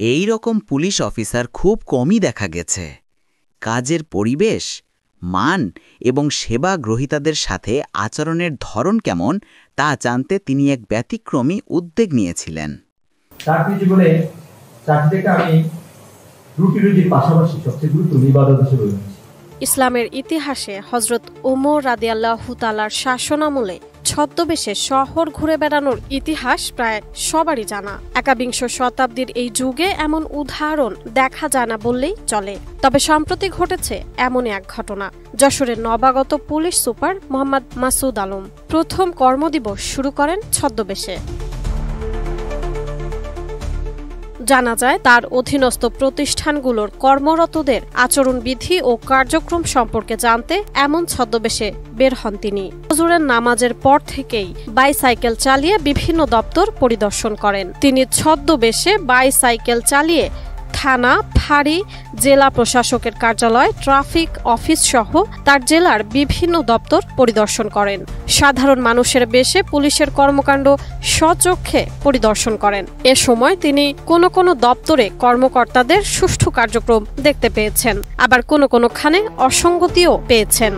এই রকম police officer খুব কমই দেখা গেছে। কাজের পরিবেশ, মান এবং সেবা গ্রহীতাদের সাথে আচরণের ধরন কেমন তা জানতে তিনি এক ব্যতিক্রমী উদ্যোগ নিয়েছিলেন। চাকরি জীবনে চাকরিটাকে আমি রুটির পাশাপাশি সবচেয়ে গুরুত্বপূর্ণ ইবাদত হিসেবে নিয়েছি। ইসলামের ইতিহাসে হযরত ওমর রাদিয়াল্লাহু তাআলার শাসনামলে ছদ্মবেশে শহর ঘুরে বেড়ানোর ইতিহাস প্রায় সবারই জানা। একাবিংশ শতাব্দীর এই যুগে এমন উদাহরণ দেখা যায় না বললেই চলে। তবে সম্প্রতি ঘটেছে এমনই এক ঘটনা। যশোরের নবাগত পুলিশ সুপার মোহাম্মদ মাসুদ আলম প্রথম কর্মদিবস শুরু করেন ছদ্মবেশে। জানা যায় তার অধীনস্থ প্রতিষ্ঠানগুলোর কর্মরতদের আচরণবিধি ও কার্যক্রম সম্পর্কে জানতে এমন ছদ্মবেশে বের হন তিনি। ফজরের নামাজের পর থেকেই বাইসাইকেল চালিয়ে বিভিন্ন দপ্তর পরিদর্শন করেন। তিনি ছদ্মবেশে বাইসাইকেল চালিয়ে থানা, ফাঁড়ি, জেলা প্রশাসকের কার্যালয়, ট্রাফিক অফিস সহ তার জেলার বিভিন্ন দপ্তর পরিদর্শন করেন। সাধারণ মানুষের বেশে পুলিশের কর্মকাণ্ড স্বচক্ষে পরিদর্শন করেন। এ সময় তিনি কোনো কোনো দপ্তরে কর্মকর্তাদের সুষ্ঠু কার্যক্রম দেখতে পেয়েছেন, আবার কোনো খানে অসঙ্গতিও পেয়েছেন।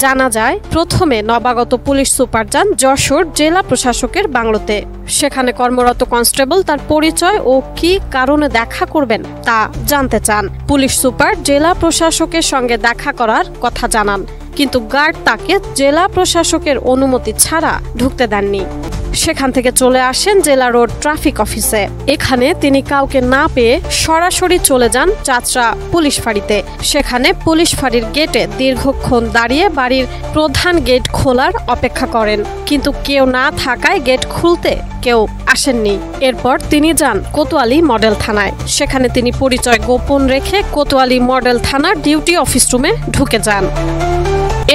জানা যায় প্রথমে নবাগত পুলিশ সুপার যান যশোর জেলা প্রশাসকের বাংলোতে। সেখানে কর্মরত কনস্টেবল তার পরিচয় ও কি কারণে দেখা করবেন তা জানতে চান। পুলিশ সুপার জেলা প্রশাসকের সঙ্গে দেখা করার কথা জানান, কিন্তু গার্ড তাকে জেলা প্রশাসকের অনুমতি ছাড়া ঢুকতে দেননি। সেখান থেকে চলে আসেন জেলা রোড ট্রাফিক অফিসে। এখানে তিনি কাউকে না পেয়ে সরাসরি চলে যান চাচরা পুলিশ ফাঁড়িতে। সেখানে পুলিশ ফাঁড়ির গেটে দীর্ঘক্ষণ দাঁড়িয়ে বাড়ির প্রধান গেট খোলার অপেক্ষা করেন, কিন্তু কেউ না থাকায় গেট খুলতে কেউ আসেননি। এরপর তিনি যান কোতোয়ালি মডেল থানায়। সেখানে তিনি পরিচয় গোপন রেখে কোতোয়ালি মডেল থানার ডিউটি অফিস রুমে ঢুকে যান।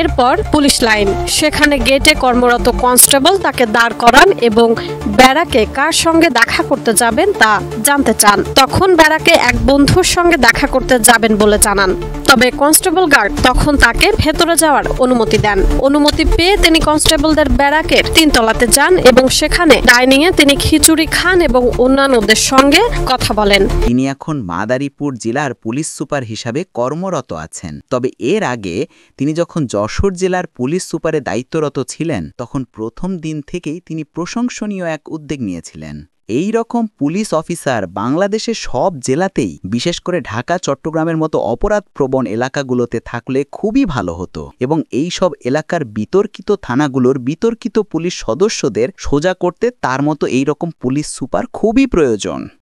এরপর পুলিশ লাইন। সেখানে গেটে কর্মরত কনস্টেবল তাকে দাঁড় করান এবং ব্যারাকে কার সঙ্গে দেখা করতে যাবেন তা জানতে চান। তখন ব্যারাকে এক বন্ধুর সঙ্গে দেখা করতে যাবেন বলে জানান। তবে কনস্টেবল গার্ড তখন তাকে ভেতরে যাওয়ার অনুমতি দেন। অনুমতি পেয়ে তিনি কনস্টেবলদের ব্যারাকের 3 তলাতে যান এবং সেখানে ডাইনিং এ তিনি খিচুড়ি খান এবং অন্যান্যদের সঙ্গে কথা বলেন। তিনি এখন মাদারীপুর জেলার পুলিশ সুপার হিসাবে কর্মরত আছেন। তবে এর আগে তিনি যখন যশোর জেলার পুলিশ সুপারে দায়িত্বরত ছিলেন, তখন প্রথম দিন থেকেই তিনি প্রশংসনীয় এক উদ্যোগ নিয়েছিলেন। এই রকম পুলিশ অফিসার বাংলাদেশের সব জেলাতেই, বিশেষ করে ঢাকা, চট্টগ্রামের মতো অপরাধপ্রবণ এলাকাগুলোতে থাকলে খুবই ভালো হতো এবং এই সব এলাকার বিতর্কিত থানাগুলোর বিতর্কিত পুলিশ সদস্যদের সোজা করতে তার মতো এই রকম পুলিশ সুপার খুবই প্রয়োজন।